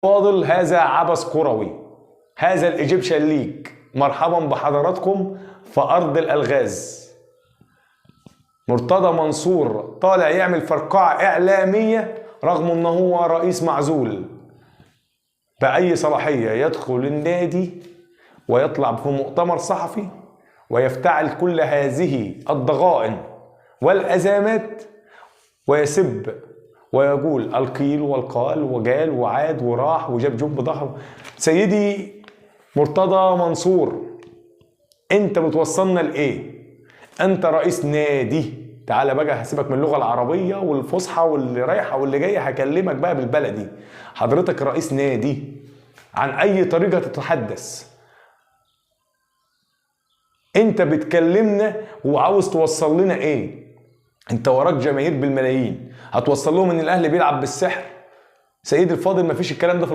فاضل هذا عبث كروي، هذا الإيجيبشن ليج. مرحبا بحضراتكم في أرض الألغاز. مرتضى منصور طالع يعمل فرقعة إعلامية رغم أنه هو رئيس معزول بأي صلاحية يدخل النادي ويطلع في مؤتمر صحفي ويفتعل كل هذه الضغائن والأزمات ويسب ويقول القيل والقال وجال وعاد وراح وجاب جنب ظهره. سيدي مرتضى منصور، انت بتوصلنا لايه؟ انت رئيس نادي. تعالى بقى، هسيبك من اللغه العربيه والفصحى واللي رايحه واللي جايه، هكلمك بقى بالبلدي. حضرتك رئيس نادي، عن اي طريقه تتحدث؟ انت بتكلمنا وعاوز توصل لنا ايه؟ انت وراك جماهير بالملايين، هتوصل لهم ان الاهلي بيلعب بالسحر؟ سيدي الفاضل، مفيش الكلام ده في